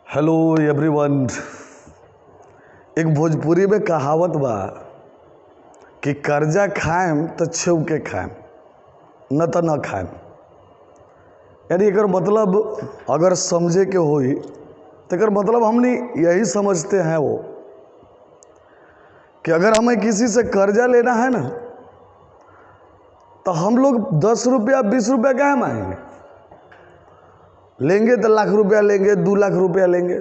Hello everyone. एक भोजपुरी में कहावत बा कि कर्जा खाएम तो छेव के खाएम न तो न खाएम। यानी एकर मतलब अगर समझे के होई तो एकर मतलब हमने यही समझते हैं वो कि अगर हमें किसी से कर्जा लेना है ना तो हम लोग 10 रुपया 20 रुपया क्या मांगेंगे, लेंगे तो लाख रुपया लेंगे, 2 लाख रुपया लेंगे।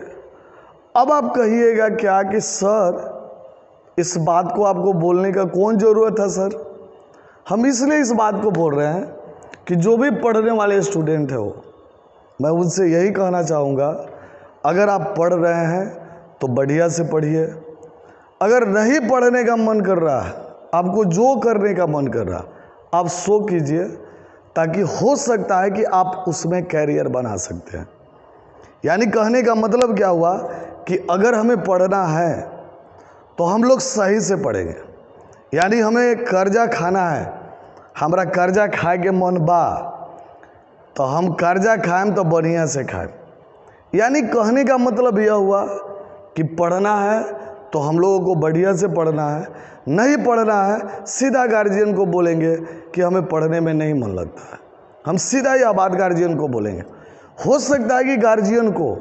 अब आप कहिएगा क्या कि सर इस बात को आपको बोलने का कौन ज़रूरत है। सर हम इसलिए इस बात को बोल रहे हैं कि जो भी पढ़ने वाले स्टूडेंट है वो, मैं उनसे यही कहना चाहूँगा, अगर आप पढ़ रहे हैं तो बढ़िया से पढ़िए। अगर नहीं पढ़ने का मन कर रहा है, आपको जो करने का मन कर रहा, आप सो कीजिए, ताकि हो सकता है कि आप उसमें कैरियर बना सकते हैं। यानी कहने का मतलब क्या हुआ कि अगर हमें पढ़ना है तो हम लोग सही से पढ़ेंगे। यानी हमें कर्जा खाना है, हमारा कर्जा खाए के मन बा तो हम कर्जा खाएं तो बढ़िया से खाएं। यानी कहने का मतलब यह हुआ कि पढ़ना है तो हम लोगों को बढ़िया से पढ़ना है, नहीं पढ़ना है सीधा गार्जियन को बोलेंगे कि हमें पढ़ने में नहीं मन लगता है। हम सीधा यह बात गार्जियन को बोलेंगे। हो सकता है कि गार्जियन को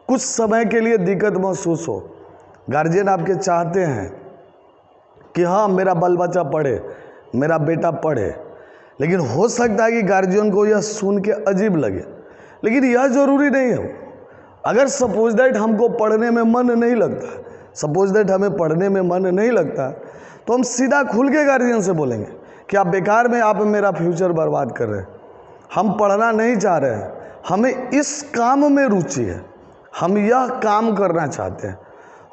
कुछ समय के लिए दिक्कत महसूस हो। गार्जियन आपके चाहते हैं कि हाँ मेरा बाल बच्चा पढ़े, मेरा बेटा पढ़े, लेकिन हो सकता है कि गार्जियन को यह सुन के अजीब लगे, लेकिन यह ज़रूरी नहीं है। अगर सपोज दैट हमको पढ़ने में मन नहीं लगता, सपोज दैट हमें पढ़ने में मन नहीं लगता, तो हम सीधा खुल के गार्जियन से बोलेंगे कि आप बेकार में आप मेरा फ्यूचर बर्बाद कर रहे हैं, हम पढ़ना नहीं चाह रहे हैं, हमें इस काम में रुचि है, हम यह काम करना चाहते हैं।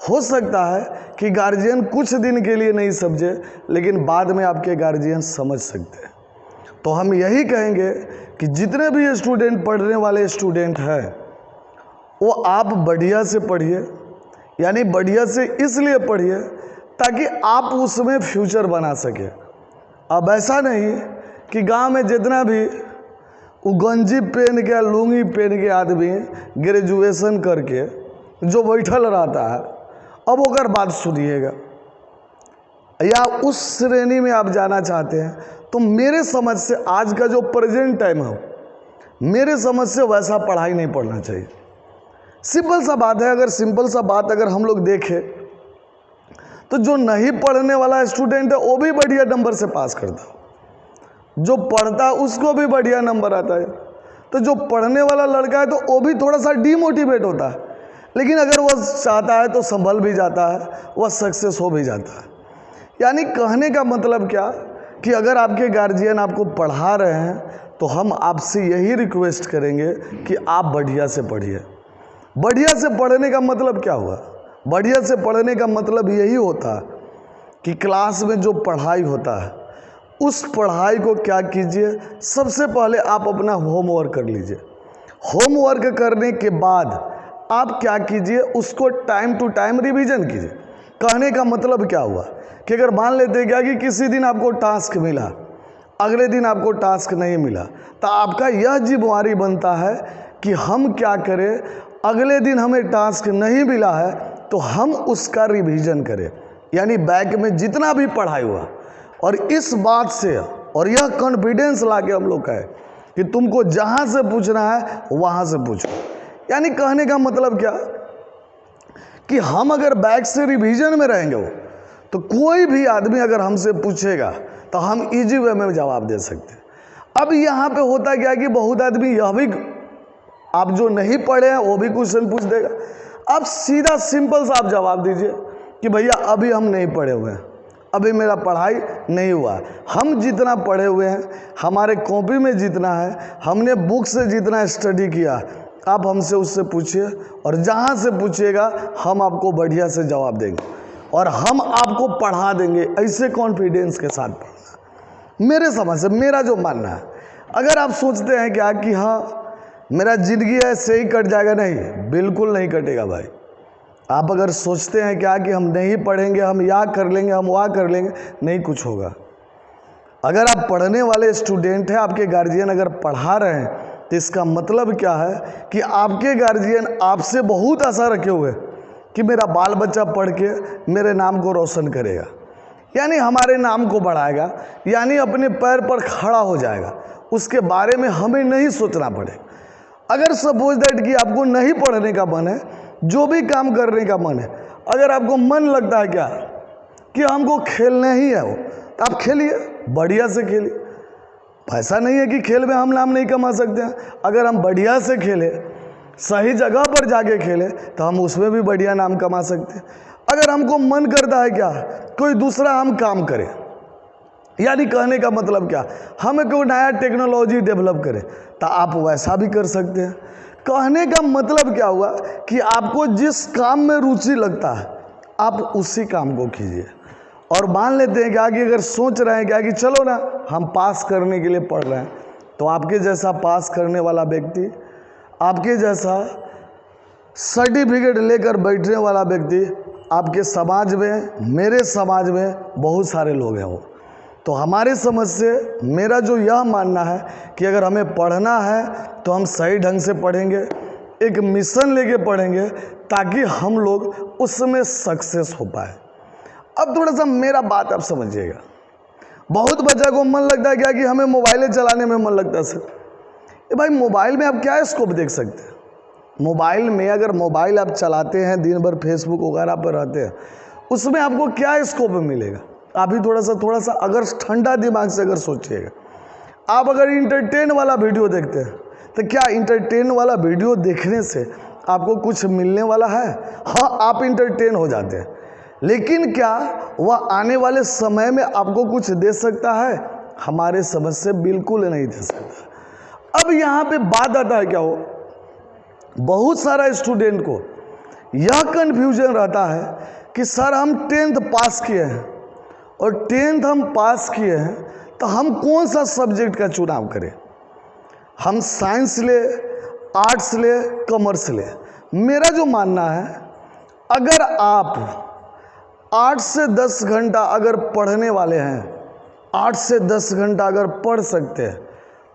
हो सकता है कि गार्जियन कुछ दिन के लिए नहीं समझे, लेकिन बाद में आपके गार्जियन समझ सकते हैं। तो हम यही कहेंगे कि जितने भी स्टूडेंट पढ़ने वाले स्टूडेंट हैं वो आप बढ़िया से पढ़िए। यानी बढ़िया से इसलिए पढ़िए ताकि आप उसमें फ्यूचर बना सके। अब ऐसा नहीं कि गांव में जितना भी वो गंजी पहन के लुंगी पहन के आदमी ग्रेजुएशन करके जो बैठल रहता है, अब ओकर बात सुनिएगा, या उस श्रेणी में आप जाना चाहते हैं, तो मेरे समझ से आज का जो प्रेजेंट टाइम है, मेरे समझ से वैसा पढ़ाई नहीं पढ़ना चाहिए। सिंपल सा बात है। अगर सिंपल सा बात अगर हम लोग देखें तो जो नहीं पढ़ने वाला स्टूडेंट है वो भी बढ़िया नंबर से पास करता है, जो पढ़ता है उसको भी बढ़िया नंबर आता है। तो जो पढ़ने वाला लड़का है तो वो भी थोड़ा सा डीमोटिवेट होता है, लेकिन अगर वह चाहता है तो संभल भी जाता है, वह सक्सेस हो भी जाता है। यानी कहने का मतलब क्या कि अगर आपके गार्जियन आपको पढ़ा रहे हैं तो हम आपसे यही रिक्वेस्ट करेंगे कि आप बढ़िया से पढ़िए। बढ़िया से पढ़ने का मतलब क्या हुआ? बढ़िया से पढ़ने का मतलब यही होता है कि क्लास में जो पढ़ाई होता है उस पढ़ाई को क्या कीजिए, सबसे पहले आप अपना होमवर्क कर लीजिए। होमवर्क करने के बाद आप क्या कीजिए, उसको टाइम टू टाइम रिवीजन कीजिए। कहने का मतलब क्या हुआ कि अगर मान लेते क्या कि किसी दिन आपको टास्क मिला, अगले दिन आपको टास्क नहीं मिला, तो आपका यह जिम्मेवारी बनता है कि हम क्या करें, अगले दिन हमें टास्क नहीं मिला है तो हम उसका रिवीजन करें। यानी बैक में जितना भी पढ़ाई हुआ, और इस बात से और यह कॉन्फिडेंस लाके हम लोग कहें कि तुमको जहाँ से पूछना है वहाँ से पूछो। यानी कहने का मतलब क्या कि हम अगर बैक से रिवीजन में रहेंगे वो, तो कोई भी आदमी अगर हमसे पूछेगा तो हम इजी वे में जवाब दे सकते हैं। अब यहाँ पे होता क्या कि बहुत आदमी यह भी, आप जो नहीं पढ़े हैं वो भी क्वेश्चन पूछ देगा। आप सीधा सिंपल सा आप जवाब दीजिए कि भैया अभी हम नहीं पढ़े हुए हैं, अभी मेरा पढ़ाई नहीं हुआ। हम जितना पढ़े हुए हैं, हमारे कॉपी में जितना है, हमने बुक से जितना स्टडी किया, आप हमसे उससे पूछिए, और जहाँ से पूछिएगा हम आपको बढ़िया से जवाब देंगे और हम आपको पढ़ा देंगे। ऐसे कॉन्फिडेंस के साथ पढ़ना मेरे समझ से, मेरा जो मानना है। अगर आप सोचते हैं क्या कि हाँ मेरा ज़िंदगी ऐसे ही कट जाएगा, नहीं, बिल्कुल नहीं कटेगा भाई। आप अगर सोचते हैं क्या कि हम नहीं पढ़ेंगे, हम यह कर लेंगे, हम वह कर लेंगे, नहीं कुछ होगा। अगर आप पढ़ने वाले स्टूडेंट हैं, आपके गार्जियन अगर पढ़ा रहे हैं तो इसका मतलब क्या है कि आपके गार्जियन आपसे बहुत आशा रखे हुए कि मेरा बाल बच्चा पढ़ के मेरे नाम को रोशन करेगा, यानी हमारे नाम को बढ़ाएगा, यानी अपने पैर पर खड़ा हो जाएगा। उसके बारे में हमें नहीं सोचना पड़ेगा। अगर सपोज दैट कि आपको नहीं पढ़ने का मन है, जो भी काम करने का मन है, अगर आपको मन लगता है क्या कि हमको खेलना ही है वो, तो आप खेलिए, बढ़िया से खेलिए। ऐसा नहीं है कि खेल में हम नाम नहीं कमा सकते हैं। अगर हम बढ़िया से खेलें, सही जगह पर जाके खेलें, तो हम उसमें भी बढ़िया नाम कमा सकते हैं। अगर हमको मन करता है क्या कोई दूसरा हम काम करें, यानी कहने का मतलब क्या, हमें कोई नया टेक्नोलॉजी डेवलप करें, तो आप वैसा भी कर सकते हैं। कहने का मतलब क्या हुआ कि आपको जिस काम में रुचि लगता है आप उसी काम को कीजिए। और मान लेते हैं क्या कि अगर सोच रहे हैं क्या कि चलो ना हम पास करने के लिए पढ़ रहे हैं, तो आपके जैसा पास करने वाला व्यक्ति, आपके जैसा सर्टिफिकेट लेकर बैठने वाला व्यक्ति आपके समाज में, मेरे समाज में बहुत सारे लोग हैं वो। तो हमारे समझ से मेरा जो यह मानना है कि अगर हमें पढ़ना है तो हम सही ढंग से पढ़ेंगे, एक मिशन लेके पढ़ेंगे ताकि हम लोग उसमें सक्सेस हो पाए। अब थोड़ा सा मेरा बात आप समझिएगा। बहुत बच्चा को मन लगता है क्या कि हमें मोबाइलें चलाने में मन लगता है। सर भाई मोबाइल में आप क्या स्कोप देख सकते हैं? मोबाइल में अगर मोबाइल आप चलाते हैं, दिन भर फेसबुक वगैरह पर रहते हैं, उसमें आपको क्या स्कोप मिलेगा? आप ही थोड़ा सा अगर ठंडा दिमाग से अगर सोचिएगा, आप अगर इंटरटेन वाला वीडियो देखते हैं तो क्या इंटरटेन वाला वीडियो देखने से आपको कुछ मिलने वाला है? हाँ, आप इंटरटेन हो जाते हैं, लेकिन क्या वह आने वाले समय में आपको कुछ दे सकता है? हमारे समझ से बिल्कुल नहीं दे सकता। अब यहाँ पे बात आता है क्या, हो बहुत सारा स्टूडेंट को यह कन्फ्यूजन रहता है कि सर हम 10th पास किए हैं और 10th हम पास किए हैं तो हम कौन सा सब्जेक्ट का चुनाव करें? हम साइंस ले, आर्ट्स ले, कॉमर्स ले? मेरा जो मानना है, अगर आप 8 से 10 घंटा अगर पढ़ने वाले हैं, 8 से 10 घंटा अगर पढ़ सकते हैं,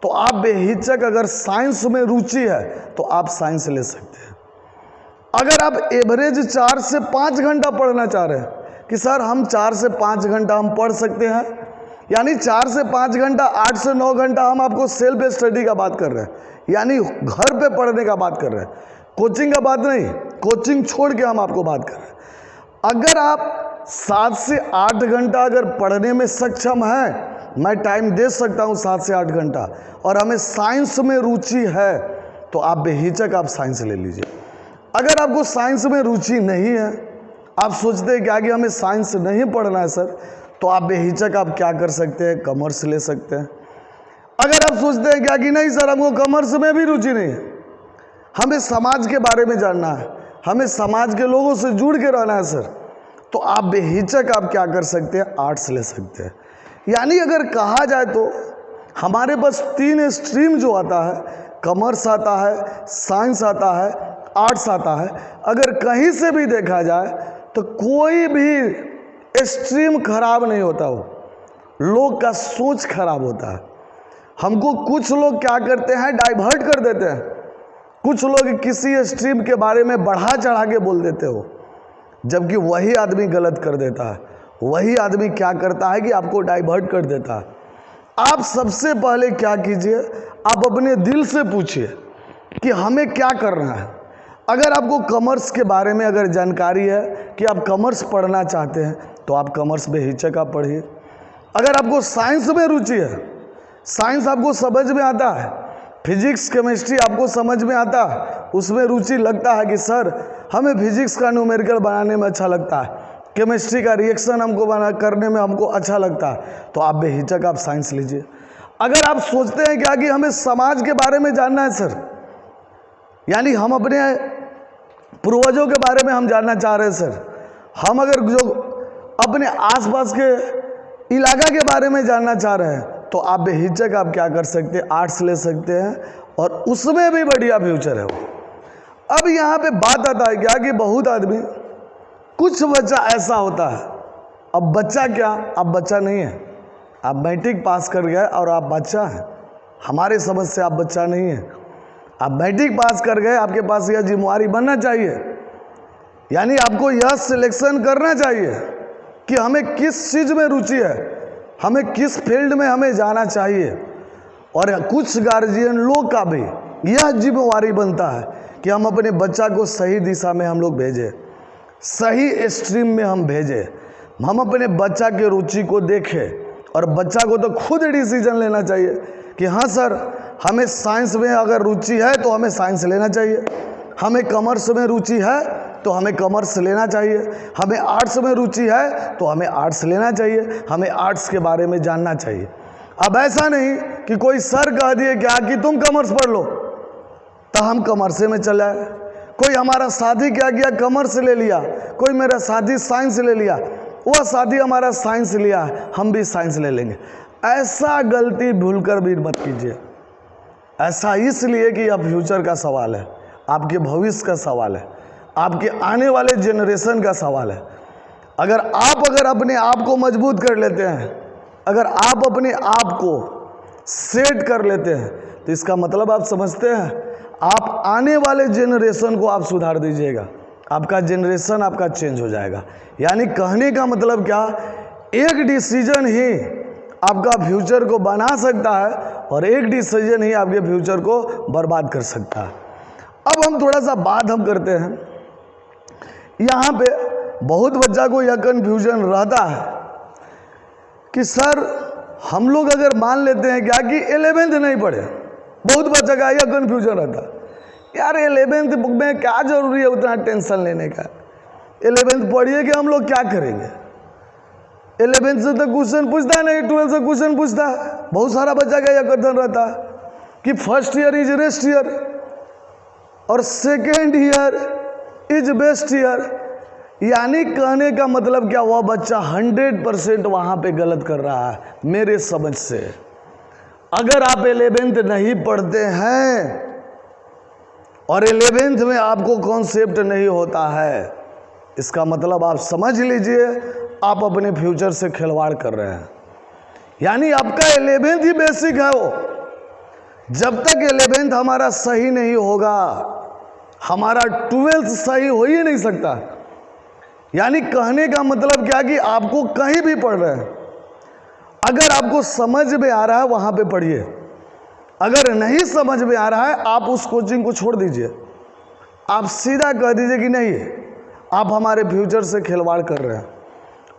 तो आप बेहिचक, अगर साइंस में रुचि है तो आप साइंस ले सकते हैं। अगर आप एवरेज 4 से 5 घंटा पढ़ना चाह रहे हैं कि सर हम 4 से 5 घंटा हम पढ़ सकते हैं, यानी 4 से 5 घंटा, 8 से 9 घंटा हम आपको सेल्फ स्टडी का बात कर रहे हैं, यानी घर पे पढ़ने का बात कर रहे हैं, कोचिंग का बात नहीं, कोचिंग छोड़ के हम आपको बात कर रहे हैं। अगर आप 7 से 8 घंटा अगर पढ़ने में सक्षम हैं, मैं टाइम दे सकता हूं 7 से 8 घंटा, और हमें साइंस में रुचि है, तो आप बेहिचक आप साइंस ले लीजिए। अगर आपको साइंस में रुचि नहीं है, आप सोचते हैं क्या कि हमें साइंस नहीं पढ़ना है सर, तो आप बेहिचक आप क्या कर सकते हैं, कॉमर्स ले सकते हैं। अगर आप सोचते हैं क्या कि नहीं सर हमको कॉमर्स में भी रुचि नहीं है, हमें समाज के बारे में जानना है, हमें समाज के लोगों से जुड़ के रहना है सर, तो आप बेहिचक आप क्या कर सकते हैं, आर्ट्स ले सकते हैं। यानी अगर कहा जाए तो हमारे पास 3 स्ट्रीम जो आता है, कॉमर्स आता है, साइंस आता है, आर्ट्स आता है। अगर कहीं से भी देखा जाए तो कोई भी स्ट्रीम खराब नहीं होता, वो लोग का सोच खराब होता है। हमको कुछ लोग क्या करते हैं, डाइवर्ट कर देते हैं, कुछ लोग किसी स्ट्रीम के बारे में बढ़ा चढ़ा के बोल देते हो, जबकि वही आदमी गलत कर देता है। वही आदमी क्या करता है कि आपको डाइवर्ट कर देता है। आप सबसे पहले क्या कीजिए, आप अपने दिल से पूछिए कि हमें क्या करना है। अगर आपको कॉमर्स के बारे में अगर जानकारी है कि आप कॉमर्स पढ़ना चाहते हैं, तो आप कॉमर्स बेहिचक आप पढ़िए। अगर आपको साइंस में रुचि है, साइंस आपको समझ में आता है, फिजिक्स केमिस्ट्री आपको समझ में आता है, उसमें रुचि लगता है कि सर हमें फिजिक्स का न्यूमेरिकल बनाने में अच्छा लगता है, केमिस्ट्री का रिएक्शन हमको करने में हमको अच्छा लगता है, तो आप बेहिचक आप साइंस लीजिए। अगर आप सोचते हैं क्या कि हमें समाज के बारे में जानना है सर, यानी हम अपने पूर्वजों के बारे में हम जानना चाह रहे हैं सर, हम अगर जो अपने आसपास के इलाका के बारे में जानना चाह रहे हैं, तो आप बेहिचक आप क्या कर सकते हैं, आर्ट्स ले सकते हैं, और उसमें भी बढ़िया फ्यूचर है वो। अब यहाँ पे बात आता है क्या कि बहुत आदमी, कुछ बच्चा ऐसा होता है, अब बच्चा क्या, अब बच्चा नहीं है, आप मैट्रिक पास कर गए और आप बच्चा हैं, हमारे समझ से आप बच्चा नहीं है। आप मैट्रिक पास कर गए, आपके पास यह जिम्मेवारी बनना चाहिए, यानी आपको यह सिलेक्शन करना चाहिए कि हमें किस चीज़ में रुचि है, हमें किस फील्ड में हमें जाना चाहिए। और कुछ गार्जियन लोग का भी यह जिम्मेवारी बनता है कि हम अपने बच्चा को सही दिशा में हम लोग भेजें, सही स्ट्रीम में हम भेजें, हम अपने बच्चा के रुचि को देखें। और बच्चा को तो खुद डिसीजन लेना चाहिए कि हाँ सर, हमें साइंस में अगर रुचि है तो हमें साइंस लेना चाहिए, हमें कॉमर्स में रुचि है तो हमें कॉमर्स लेना चाहिए, हमें आर्ट्स में रुचि है तो हमें आर्ट्स लेना चाहिए, हमें आर्ट्स के बारे में जानना चाहिए। अब ऐसा नहीं कि कोई सर कह दिए क्या कि तुम कॉमर्स पढ़ लो तो हम कॉमर्स में चले आए। कोई हमारा साथी क्या किया, कॉमर्स ले लिया, कोई मेरा साथी साइंस ले लिया, वह साथी हमारा साइंस लिया, हम भी साइंस ले लेंगे। ऐसा गलती भूलकर भी मत कीजिए। ऐसा इसलिए कि यह फ्यूचर का सवाल है, आपके भविष्य का सवाल है, आपके आने वाले जनरेशन का सवाल है। अगर अपने आप को मजबूत कर लेते हैं, अगर आप अपने आप को सेट कर लेते हैं, तो इसका मतलब आप समझते हैं, आप आने वाले जनरेशन को आप सुधार दीजिएगा, आपका जनरेशन आपका चेंज हो जाएगा। यानी कहने का मतलब क्या, एक डिसीजन ही आपका फ्यूचर को बना सकता है और एक डिसीजन ही आपके फ्यूचर को बर्बाद कर सकता है। अब हम थोड़ा सा बात हम करते हैं, यहाँ पे बहुत बच्चा को यह कन्फ्यूजन रहता है कि सर हम लोग अगर मान लेते हैं क्या कि 11th नहीं पढ़े, बहुत बच्चा का यह कन्फ्यूजन रहता है, यार 11th में क्या जरूरी है उतना टेंशन लेने का, 11th पढ़िए कि हम लोग क्या करेंगे। 11th से तो क्वेश्चन पूछता है नहीं, 12th से क्वेश्चन पूछता है। बहुत सारा बच्चा का यह कथन रहता है कि first year is rest year और second year is best year. यानी कहने का मतलब क्या, वह बच्चा 100% वहाँ पे गलत कर रहा है मेरे समझ से। अगर आप 11th नहीं पढ़ते हैं और 11th में आपको कॉन्सेप्ट नहीं होता है, इसका मतलब आप समझ लीजिए आप अपने फ्यूचर से खिलवाड़ कर रहे हैं। यानी आपका 11th ही बेसिक है वो। जब तक 11th हमारा सही नहीं होगा, हमारा 12th सही हो ही नहीं सकता। यानी कहने का मतलब क्या कि आपको कहीं भी पढ़ रहे हैं, अगर आपको समझ में आ रहा है वहां पे पढ़िए, अगर नहीं समझ में आ रहा है आप उस कोचिंग को छोड़ दीजिए। आप सीधा कह दीजिए कि नहीं, आप हमारे फ्यूचर से खिलवाड़ कर रहे हैं।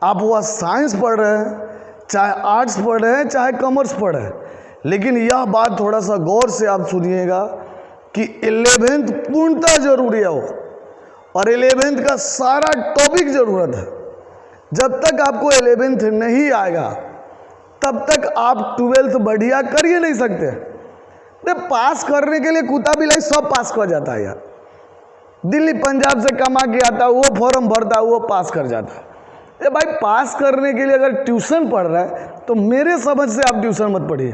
आप वह साइंस पढ़ रहे हैं, चाहे आर्ट्स पढ़ रहे हैं, चाहे कॉमर्स पढ़ रहे हैं, लेकिन यह बात थोड़ा सा गौर से आप सुनिएगा कि 11th पूर्णतः जरूरी है वो, और 11th का सारा टॉपिक जरूरत है। जब तक आपको 11th नहीं आएगा तब तक आप 12th बढ़िया कर ही नहीं सकते। पास करने के लिए कुत्ता बिलाई सब पास कर जाता है यार। दिल्ली पंजाब से कमा के आता है, वो फॉर्म भरता है, वो पास कर जाता है। भाई पास करने के लिए अगर ट्यूशन पढ़ रहा है तो मेरे समझ से आप ट्यूशन मत पढ़िए।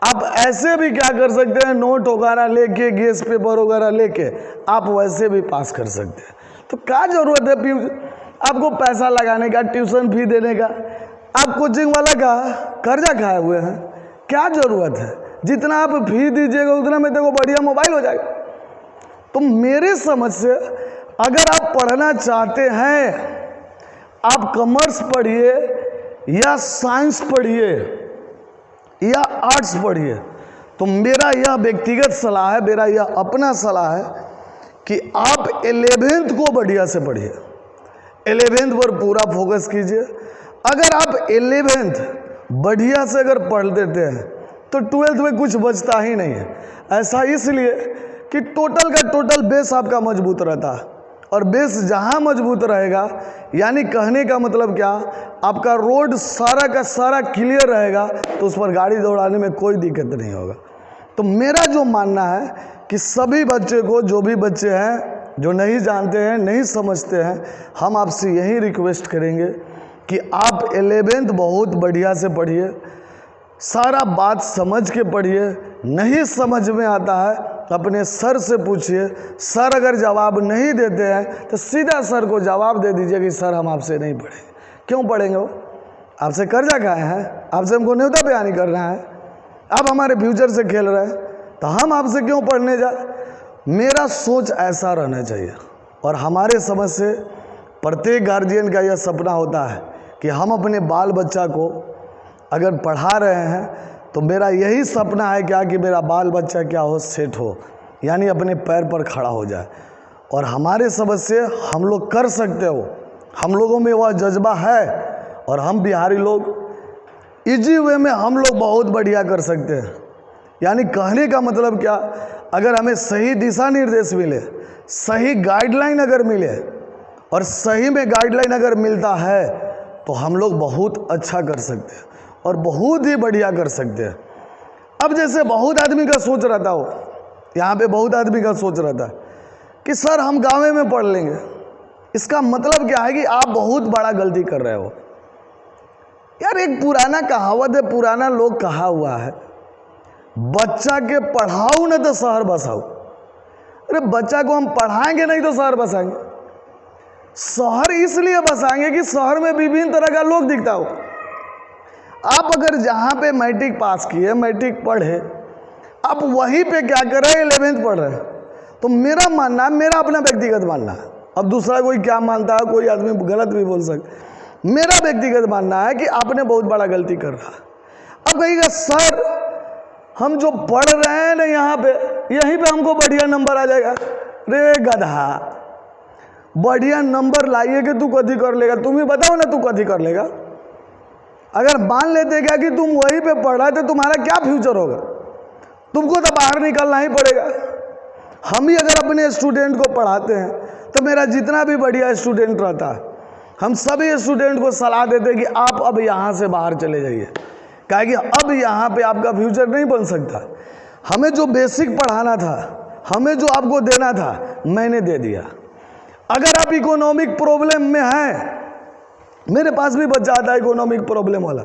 आप ऐसे भी क्या कर सकते हैं, नोट वगैरह लेके, गेस पेपर वगैरह लेके आप वैसे भी पास कर सकते हैं। तो क्या जरूरत है आपको पैसा लगाने का, ट्यूशन फी देने का? आप कोचिंग वाला का कर्जा खाए हुए हैं, क्या जरूरत है? जितना आप फी दीजिएगा उतना में देखो बढ़िया मोबाइल हो जाएगा। तो मेरे समझ से अगर आप पढ़ना चाहते हैं, आप कॉमर्स पढ़िए या साइंस पढ़िए या आर्ट्स पढ़िए, तो मेरा यह व्यक्तिगत सलाह है, मेरा यह अपना सलाह है कि आप 11th को बढ़िया से पढ़िए, 11th पर पूरा फोकस कीजिए। अगर आप 11th बढ़िया से अगर पढ़ देते हैं तो 12th में कुछ बचता ही नहीं है। ऐसा इसलिए कि टोटल का टोटल बेस आपका मजबूत रहता है, और बेस जहाँ मजबूत रहेगा, यानी कहने का मतलब क्या, आपका रोड सारा का सारा क्लियर रहेगा तो उस पर गाड़ी दौड़ाने में कोई दिक्कत नहीं होगा। तो मेरा जो मानना है कि सभी बच्चे को, जो भी बच्चे हैं जो नहीं जानते हैं, नहीं समझते हैं, हम आपसे यही रिक्वेस्ट करेंगे कि आप 11th बहुत बढ़िया से पढ़िए, सारा बात समझ के पढ़िए। नहीं समझ में आता है अपने सर से पूछिए, सर अगर जवाब नहीं देते हैं तो सीधा सर को जवाब दे दीजिए कि सर हम आपसे नहीं पढ़ेंगे। क्यों पढ़ेंगे? वो आपसे कर्जा खाए हैं, आपसे हमको न्योता बयानी करना है, आप हमारे फ्यूचर से खेल रहे हैं। तो हम आपसे क्यों पढ़ने जाए। मेरा सोच ऐसा रहना चाहिए, और हमारे समझ से प्रत्येक गार्जियन का यह सपना होता है कि हम अपने बाल बच्चा को अगर पढ़ा रहे हैं तो मेरा यही सपना है क्या कि मेरा बाल बच्चा क्या हो, सेट हो, यानी अपने पैर पर खड़ा हो जाए। और हमारे समझ से हम लोग कर सकते हो, हम लोगों में वह जज्बा है, और हम बिहारी लोग इजी वे में हम लोग बहुत बढ़िया कर सकते हैं। यानी कहने का मतलब क्या, अगर हमें सही दिशा निर्देश मिले, सही गाइडलाइन अगर मिले, और सही में गाइडलाइन अगर मिलता है तो हम लोग बहुत अच्छा कर सकते हैं और बहुत ही बढ़िया कर सकते हैं। अब जैसे बहुत आदमी का सोच रहता हो, यहाँ पे बहुत आदमी का सोच रहता है कि सर हम गाँव में पढ़ लेंगे। इसका मतलब क्या है कि आप बहुत बड़ा गलती कर रहे हो। यार एक पुराना कहावत है, पुराना लोग कहा हुआ है, बच्चा के पढ़ाओ न तो शहर बसाओ। अरे बच्चा को हम पढ़ाएंगे नहीं तो शहर बसाएंगे। शहर इसलिए बसाएंगे कि शहर में विभिन्न तरह का लोग दिखता हो। आप अगर जहाँ पे मैट्रिक पास किए, मैट्रिक पढ़े, आप वहीं पे क्या कर रहे हैं, 11th पढ़ रहे हैं, तो मेरा मानना है, मेरा अपना व्यक्तिगत मानना है, अब दूसरा कोई क्या मानता है, कोई आदमी गलत भी बोल सकता, मेरा व्यक्तिगत मानना है कि आपने बहुत बड़ा गलती कर रहा है। अब कहिएगा सर हम जो पढ़ रहे हैं ना यहाँ पे, यहीं पे हमको बढ़िया नंबर आ जाएगा। रे गधा, बढ़िया नंबर लाइए कि तू कथी कर लेगा, तुम ही बताओ ना तू कथी कर लेगा। अगर मान लेते क्या कि तुम वहीं पे पढ़ रहा है तो तुम्हारा क्या फ्यूचर होगा, तुमको तो बाहर निकलना ही पड़ेगा। हम ही अगर अपने स्टूडेंट को पढ़ाते हैं तो मेरा जितना भी बढ़िया स्टूडेंट रहता है, हम सभी स्टूडेंट को सलाह देते हैं कि आप अब यहाँ से बाहर चले जाइए, क्या कि अब यहाँ पे आपका फ्यूचर नहीं बन सकता। हमें जो बेसिक पढ़ाना था, हमें जो आपको देना था, मैंने दे दिया। अगर आप इकोनॉमिक प्रॉब्लम में हैं, मेरे पास भी बच्चा आता है इकोनॉमिक प्रॉब्लम वाला,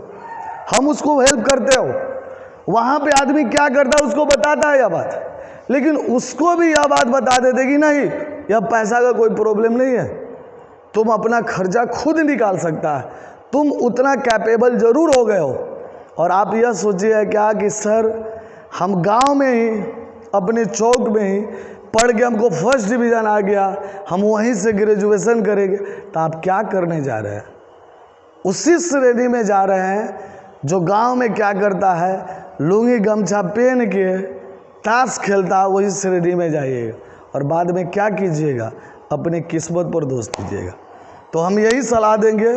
हम उसको हेल्प करते हो। वहाँ पे आदमी क्या करता है उसको बताता है यह बात, लेकिन उसको भी यह बात बता देते कि नहीं, यह पैसा का कोई प्रॉब्लम नहीं है, तुम अपना खर्चा खुद निकाल सकता है, तुम उतना कैपेबल जरूर हो गए हो। और आप यह सोचिए क्या कि सर हम गांव में ही, अपने चौक में ही पढ़ के हमको फर्स्ट डिवीज़न आ गया, हम वहीं से ग्रेजुएशन करेंगे, तो आप क्या करने जा रहे हैं, उसी श्रेणी में जा रहे हैं जो गांव में क्या करता है, लुंगी गमछा पहन के ताश खेलता है, वही श्रेणी में जाइएगा और बाद में क्या कीजिएगा, अपने किस्मत पर दोष दीजिएगा। तो हम यही सलाह देंगे,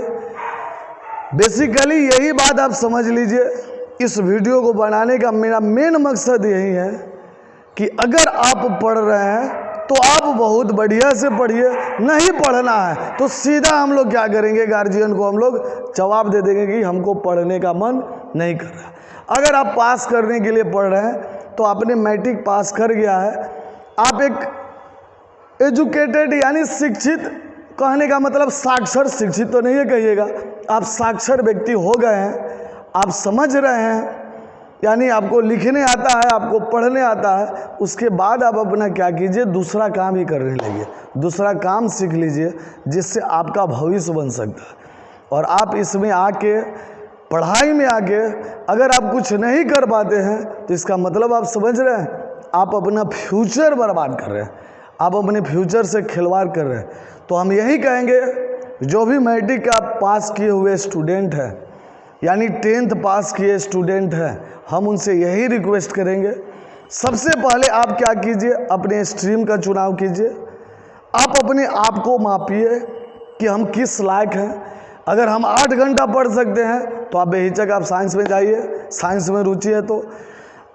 बेसिकली यही बात आप समझ लीजिए। इस वीडियो को बनाने का मेरा मेन मकसद यही है कि अगर आप पढ़ रहे हैं तो आप बहुत बढ़िया से पढ़िए, नहीं पढ़ना है तो सीधा हम लोग क्या करेंगे, गार्जियन को हम लोग जवाब दे देंगे कि हमको पढ़ने का मन नहीं कर रहा। अगर आप पास करने के लिए पढ़ रहे हैं तो आपने मैट्रिक पास कर गया है, आप एक एजुकेटेड यानी शिक्षित, कहने का मतलब साक्षर, शिक्षित तो नहीं है कहिएगा, आप साक्षर व्यक्ति हो गए हैं, आप समझ रहे हैं, यानी आपको लिखने आता है, आपको पढ़ने आता है, उसके बाद आप अपना क्या कीजिए, दूसरा काम ही करने लगिए, दूसरा काम सीख लीजिए जिससे आपका भविष्य बन सकता है। और आप इसमें आके, पढ़ाई में आके अगर आप कुछ नहीं कर पाते हैं तो इसका मतलब आप समझ रहे हैं, आप अपना फ्यूचर बर्बाद कर रहे हैं, आप अपने फ्यूचर से खिलवाड़ कर रहे हैं। तो हम यही कहेंगे, जो भी मैट्रिक का पास किए हुए स्टूडेंट हैं, यानी 10th पास किए स्टूडेंट हैं, हम उनसे यही रिक्वेस्ट करेंगे, सबसे पहले आप क्या कीजिए, अपने स्ट्रीम का चुनाव कीजिए, आप अपने आप को मापिए कि हम किस लायक हैं। अगर हम 8 घंटा पढ़ सकते हैं तो आप बेहिचक आप साइंस में जाइए, साइंस में रुचि है तो।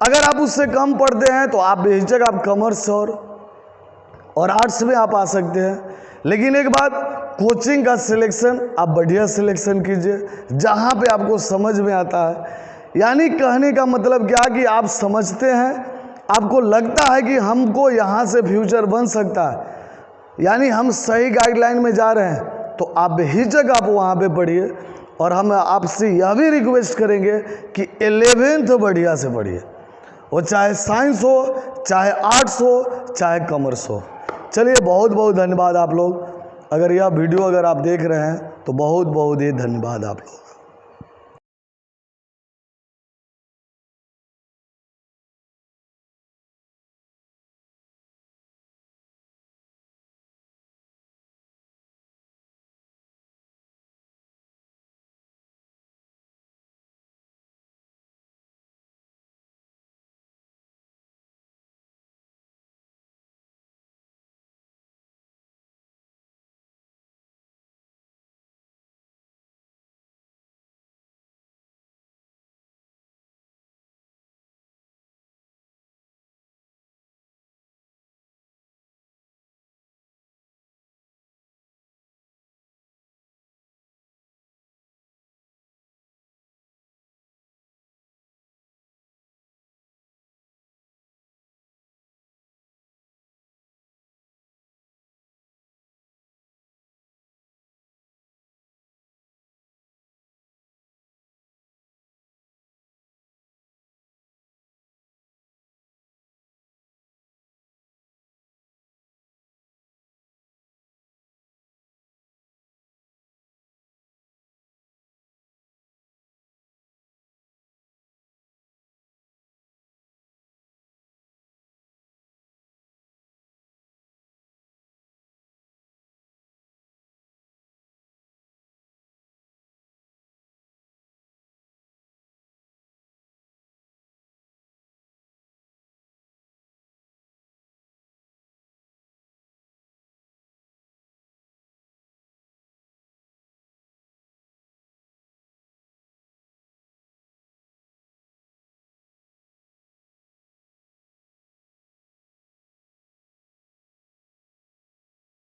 अगर आप उससे कम पढ़ते हैं तो आप बेहिचक आप कॉमर्स और आर्ट्स में आप आ सकते हैं। लेकिन एक बात, कोचिंग का सिलेक्शन आप बढ़िया सिलेक्शन कीजिए जहाँ पे आपको समझ में आता है। यानी कहने का मतलब क्या कि आप समझते हैं, आपको लगता है कि हमको यहाँ से फ्यूचर बन सकता है, यानी हम सही गाइडलाइन में जा रहे हैं, तो आप बेहिचक आप वहाँ पे पढ़िए। और हम आपसे यह भी रिक्वेस्ट करेंगे कि 11th बढ़िया से पढ़िए, वो चाहे साइंस हो, चाहे आर्ट्स हो, चाहे कॉमर्स हो। चलिए, बहुत बहुत धन्यवाद आप लोग। अगर यह वीडियो अगर आप देख रहे हैं तो बहुत बहुत ही धन्यवाद आप लोग।